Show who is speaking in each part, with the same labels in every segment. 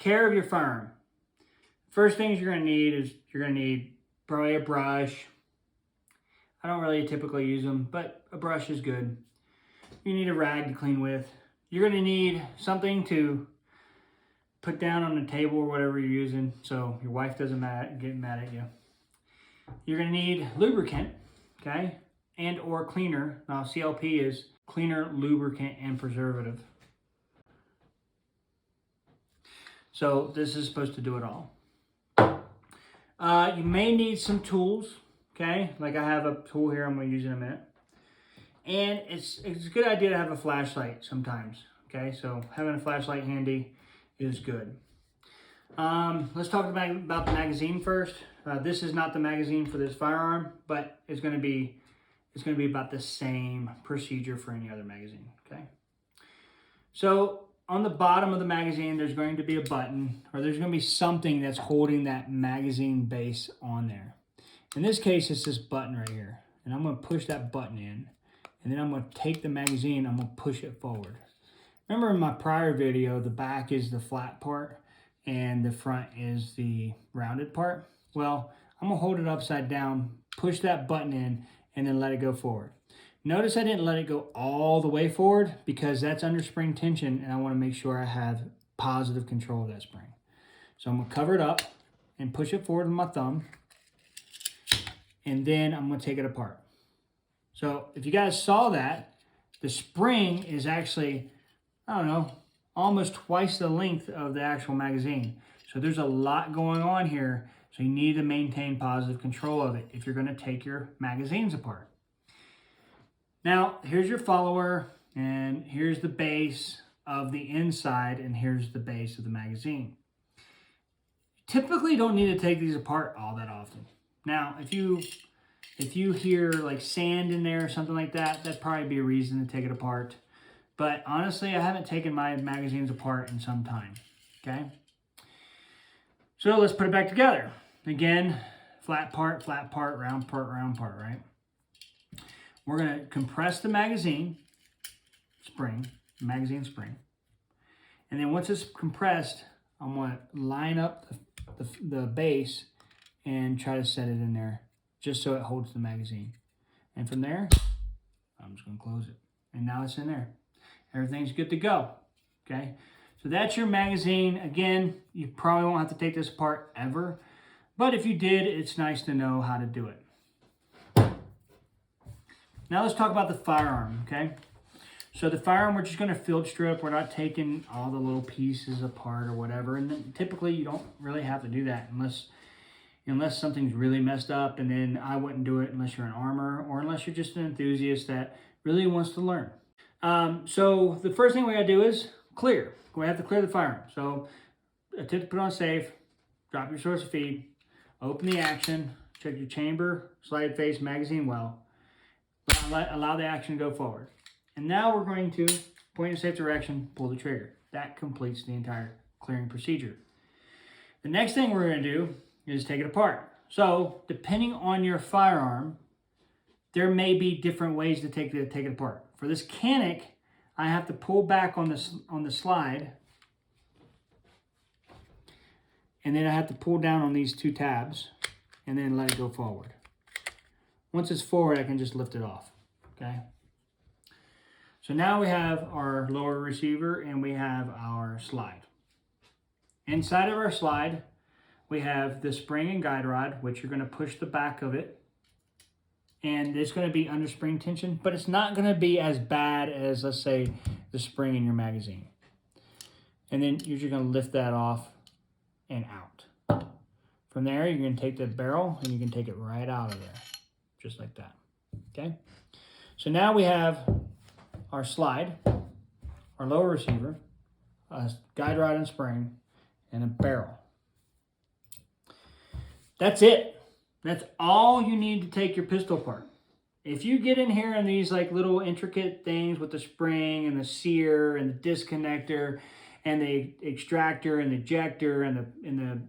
Speaker 1: care of your firearm. First things you're going to need is you're going to need probably a brush. I don't really typically use them, but a brush is good. You need a rag to clean with. You're going to need something to put down on the table or whatever you're using so your wife doesn't get mad at you. You're going to need lubricant, okay, and or cleaner. Now CLP is cleaner, lubricant, and preservative. So this is supposed to do it all. You may need some tools, okay? Like I have a tool here I'm going to use in a minute. And it's a good idea to have a flashlight sometimes, okay? So having a flashlight handy is good. Let's talk about the magazine first. This is not the magazine for this firearm, but it's going to be about the same procedure for any other magazine, okay? So on the bottom of the magazine, there's going to be a button, or there's going to be something that's holding that magazine base on there. In this case, it's this button right here. And I'm going to push that button in. And then I'm going to take the magazine, I'm going to push it forward. Remember in my prior video, the back is the flat part and the front is the rounded part? Well, I'm going to hold it upside down, push that button in, and then let it go forward. Notice I didn't let it go all the way forward because that's under spring tension and I want to make sure I have positive control of that spring. So I'm going to cover it up and push it forward with my thumb. And then I'm going to take it apart. So if you guys saw that, the spring is actually, I don't know, almost twice the length of the actual magazine. So there's a lot going on here. So you need to maintain positive control of it if you're going to take your magazines apart. Now, here's your follower, and here's the base of the inside, and here's the base of the magazine. Typically don't need to take these apart all that often. Now, if you hear like sand in there or something like that, that'd probably be a reason to take it apart. But honestly, I haven't taken my magazines apart in some time, okay? So let's put it back together. Again, flat part, round part, right? We're going to compress the magazine spring. And then once it's compressed, I'm going to line up the base and try to set it in there just so it holds the magazine. And from there, I'm just going to close it. And now it's in there. Everything's good to go. Okay? So that's your magazine. Again, you probably won't have to take this apart ever. But if you did, it's nice to know how to do it. Now let's talk about the firearm, okay? So the firearm, we're just going to field strip. We're not taking all the little pieces apart or whatever. And then typically you don't really have to do that unless something's really messed up. And then I wouldn't do it unless you're an armor or unless you're just an enthusiast that really wants to learn. So the first thing we got to do is clear. We have to clear the firearm. So attempt to put on safe, drop your source of feed, open the action, check your chamber, slide face, magazine well. Allow the action to go forward. And now we're going to point in a safe direction, pull the trigger. That completes the entire clearing procedure. The next thing we're going to do is take it apart. So depending on your firearm, there may be different ways to take it apart. For this Canic, I have to pull back on the slide, and then I have to pull down on these two tabs and then let it go forward. Once it's forward, I can just lift it off, okay? So now we have our lower receiver and we have our slide. Inside of our slide, we have the spring and guide rod, which you're gonna push the back of it. And it's gonna be under spring tension, but it's not gonna be as bad as, let's say, the spring in your magazine. And then you're just gonna lift that off and out. From there, you're gonna take the barrel and you can take it right out of there. Just like that, okay? So now we have our slide, our lower receiver, a guide rod and spring, and a barrel. That's it. That's all you need to take your pistol apart. If you get in here and these like little intricate things with the spring and the sear and the disconnector and the extractor and the ejector and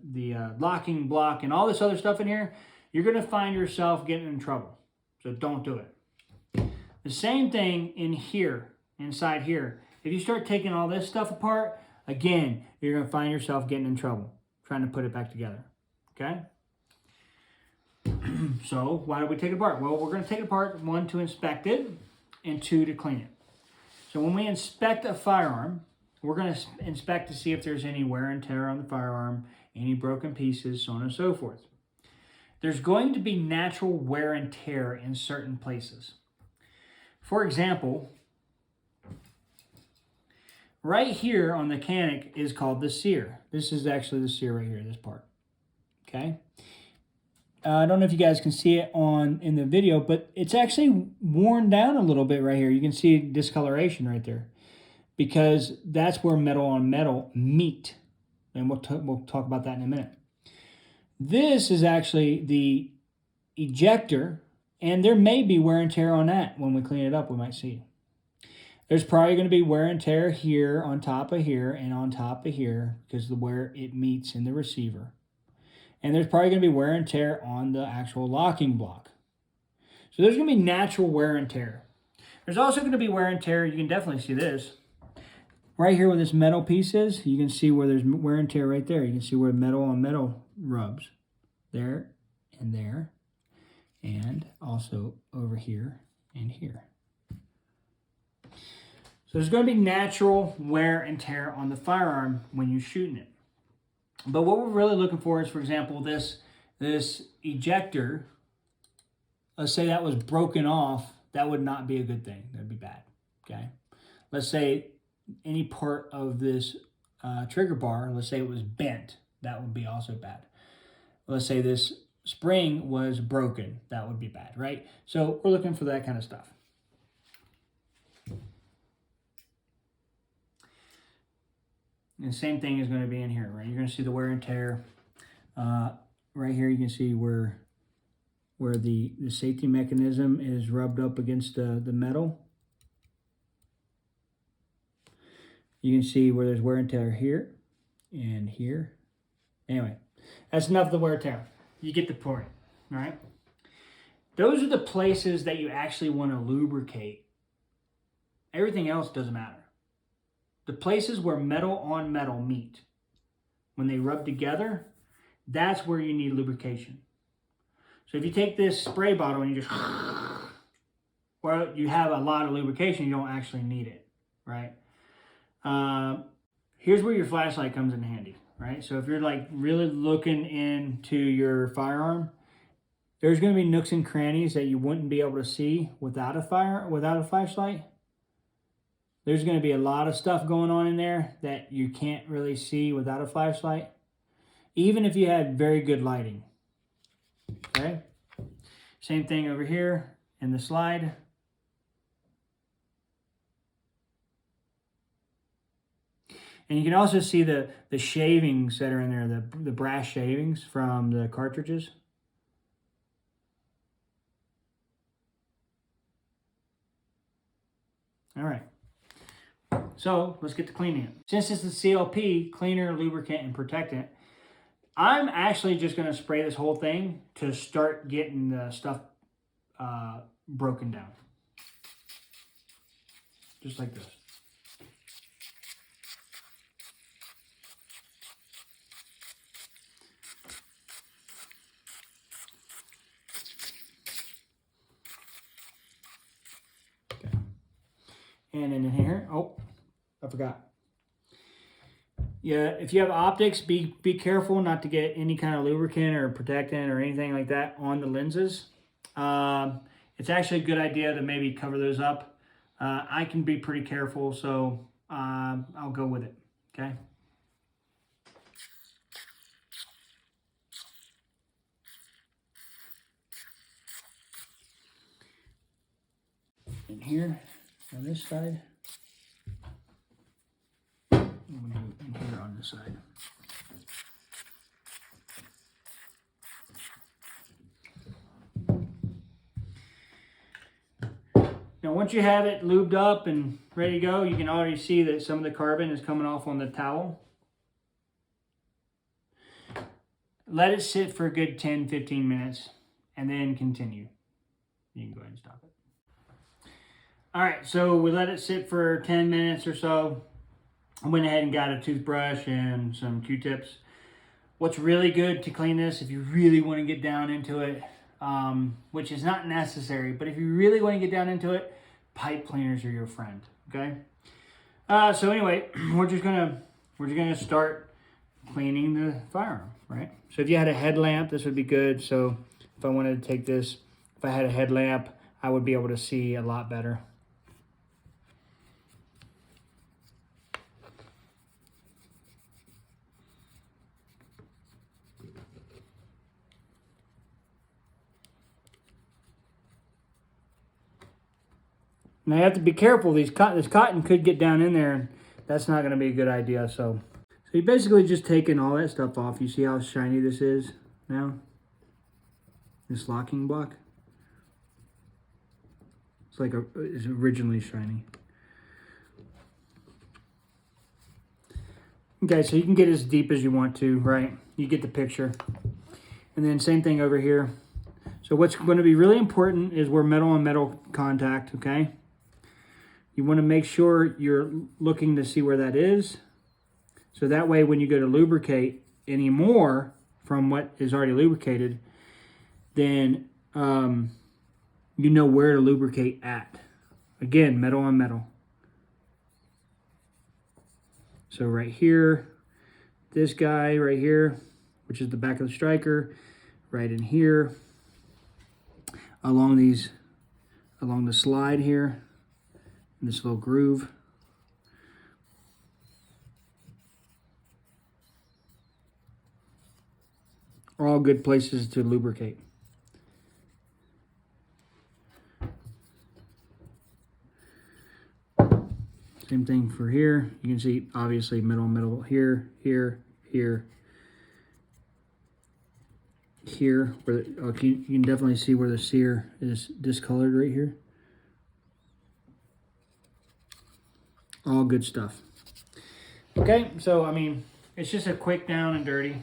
Speaker 1: the locking block and all this other stuff in here, you're going to find yourself getting in trouble. So don't do it. The same thing in here, inside here. If you start taking all this stuff apart, again, you're going to find yourself getting in trouble trying to put it back together. Okay? So why do we take it apart? Well, we're going to take it apart, 1, to inspect it, and 2, to clean it. So when we inspect a firearm, we're going to inspect to see if there's any wear and tear on the firearm, any broken pieces, so on and so forth. There's going to be natural wear and tear in certain places. For example, right here on the canic is called the sear. This is actually the sear right here, this part. Okay? I don't know if you guys can see it in the video, but it's actually worn down a little bit right here. You can see discoloration right there because that's where metal on metal meet. And we'll talk about that in a minute. This is actually the ejector, and there may be wear and tear on that. When we clean it up, we might see. There's probably going to be wear and tear here, on top of here, and on top of here because of where it meets in the receiver. And there's probably going to be wear and tear on the actual locking block. So there's going to be natural wear and tear. There's also going to be wear and tear. You can definitely see this. Right here where this metal piece is, you can see where there's wear and tear right there. You can see where metal on metal rubs. There and there. And also over here and here. So there's going to be natural wear and tear on the firearm when you're shooting it. But what we're really looking for is, for example, this ejector. Let's say that was broken off. That would not be a good thing. That would be bad. Okay. Let's say any part of this trigger bar, let's say it was bent. That would be also bad. Let's say this spring was broken. That would be bad, right? So we're looking for that kind of stuff. And the same thing is going to be in here, right? You're going to see the wear and tear. Right here you can see where the safety mechanism is rubbed up against the metal. You can see where there's wear and tear here and here. Anyway, that's enough of the wear and tear. You get the point, all right? Those are the places that you actually want to lubricate. Everything else doesn't matter. The places where metal on metal meet, when they rub together, that's where you need lubrication. So if you take this spray bottle and you just, well, you have a lot of lubrication, you don't actually need it, right? Here's where your flashlight comes in handy, right? So if you're like really looking into your firearm, there's going to be nooks and crannies that you wouldn't be able to see without a flashlight. There's going to be a lot of stuff going on in there that you can't really see without a flashlight, even if you had very good lighting. Okay? Same thing over here in the slide. And you can also see the shavings that are in there, the brass shavings from the cartridges. All right. So let's get to cleaning it. Since it's the CLP, cleaner, lubricant, and protectant, I'm actually just going to spray this whole thing to start getting the stuff broken down. Just like this. Okay. And in here, oh, I forgot. Yeah, if you have optics, be careful not to get any kind of lubricant or protectant or anything like that on the lenses. It's actually a good idea to maybe cover those up. I can be pretty careful, so I'll go with it, okay? In here, on this side. And here on this side. Now once you have it lubed up and ready to go, you can already see that some of the carbon is coming off on the towel. Let it sit for a good 10-15 minutes and then continue. You can go ahead and stop it. All right, so we let it sit for 10 minutes or so. I went ahead and got a toothbrush and some Q-tips. What's really good to clean this, if you really want to get down into it, which is not necessary, but if you really want to get down into it, pipe cleaners are your friend, okay? So anyway, we're just gonna start cleaning the firearm, right? So if you had a headlamp, this would be good. So if I wanted to take this, if I had a headlamp, I would be able to see a lot better. Now you have to be careful. This cotton could get down in there, and that's not going to be a good idea. So you basically just taking all that stuff off. You see how shiny this is now? This locking block. It's like it's originally shiny. Okay, so you can get as deep as you want to, right? You get the picture. And then same thing over here. So what's going to be really important is where metal on metal contact, okay? You want to make sure you're looking to see where that is. So that way when you go to lubricate any more from what is already lubricated, then you know where to lubricate at. Again, metal on metal. So right here, this guy right here, which is the back of the striker, right in here, along the slide here, in this little groove. Are all good places to lubricate. Same thing for here. You can see obviously metal here, here, here, here. Where you can definitely see where the sear is discolored right here. All good stuff. Okay, so I mean, it's just a quick down and dirty.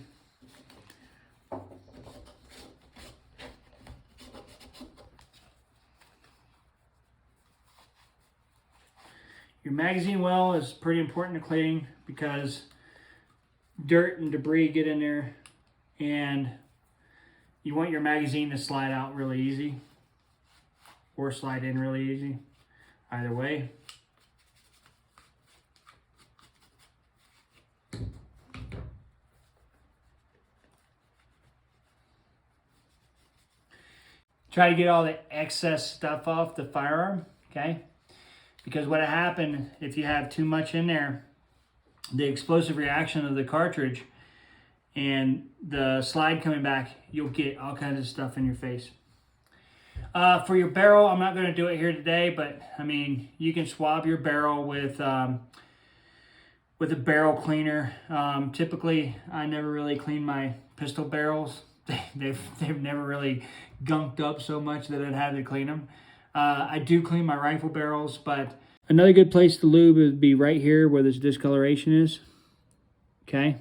Speaker 1: Your magazine well is pretty important to clean because dirt and debris get in there, and you want your magazine to slide out really easy or slide in really easy. Either way. Try to get all the excess stuff off the firearm, okay? Because what happened if you have too much in there, the explosive reaction of the cartridge and the slide coming back, you'll get all kinds of stuff in your face. For your barrel, I'm not going to do it here today, but I mean, you can swab your barrel with a barrel cleaner. Typically, I never really clean my pistol barrels. They've never really gunked up so much that I'd have to clean them. I do clean my rifle barrels, but another good place to lube would be right here where this discoloration is. Okay,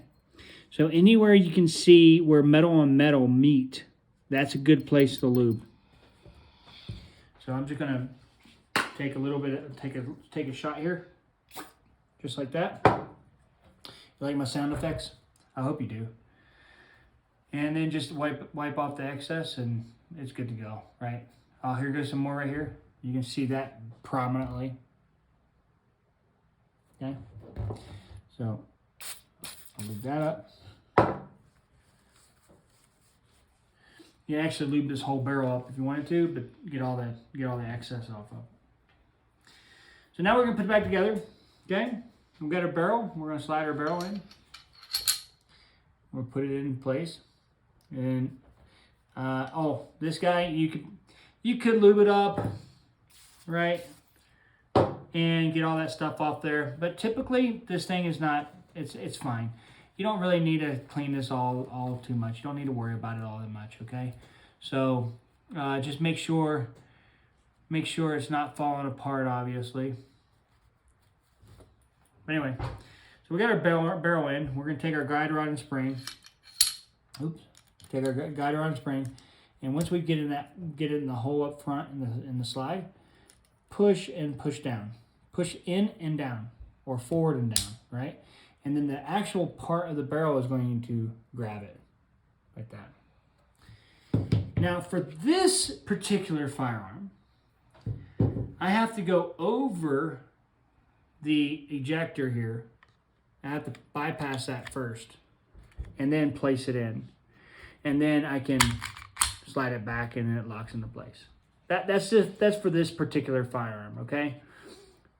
Speaker 1: so anywhere you can see where metal on metal meet, that's a good place to lube. So I'm just gonna take a little bit, take a shot here, just like that. You like my sound effects? I hope you do. And then just wipe off the excess, and it's good to go, right? Oh, here goes some more right here. You can see that prominently. Okay, so I'll move that up. You can actually lube this whole barrel up if you wanted to, but get all the excess off of. So now we're gonna put it back together. Okay, we've got our barrel. We're gonna slide our barrel in. We'll put it in place, and this guy you could lube it up, right, and get all that stuff off there. But typically, this thing is not. It's fine. You don't really need to clean this all too much. You don't need to worry about it all that much. Okay, so just make sure it's not falling apart, obviously. But anyway, so we got our barrel in. We're gonna take our guide rod and spring. Oops. Take our guide rod and spring. And once we get it in the hole up front in the slide, push and push down. Push in and down, or forward and down, right? And then the actual part of the barrel is going to grab it like that. Now for this particular firearm, I have to go over the ejector here. I have to bypass that first and then place it in. And then I can slide it back and then it locks into place. That's for this particular firearm, okay?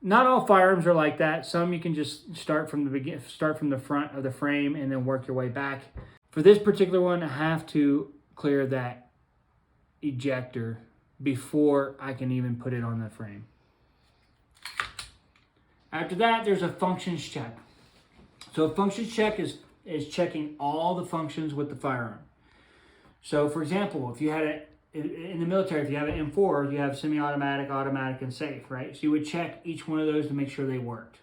Speaker 1: Not all firearms are like that. Some you can just start from the front of the frame and then work your way back. For this particular one, I have to clear that ejector before I can even put it on the frame. After that, there's a functions check. So a functions check is checking all the functions with the firearm. So for example, if you had it in the military, if you have an M4, you have semi-automatic, automatic, and safe, right? So you would check each one of those to make sure they worked.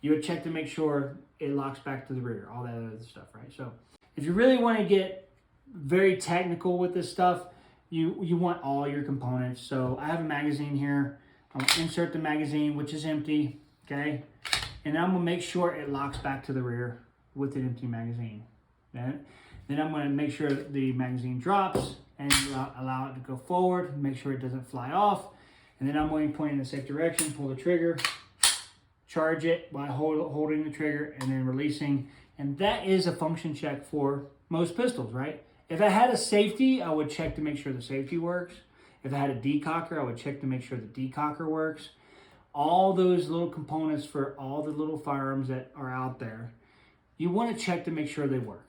Speaker 1: You would check to make sure it locks back to the rear, all that other stuff, right? So if you really want to get very technical with this stuff, you want all your components. So I have a magazine here. I'm going to insert the magazine, which is empty, okay? And I'm going to make sure it locks back to the rear with an empty magazine. Then I'm going to make sure that the magazine drops and allow it to go forward, make sure it doesn't fly off. And then I'm going to point in the safe direction, pull the trigger, charge it by holding the trigger and then releasing. And that is a function check for most pistols, right? If I had a safety, I would check to make sure the safety works. If I had a decocker, I would check to make sure the decocker works. All those little components for all the little firearms that are out there, you want to check to make sure they work.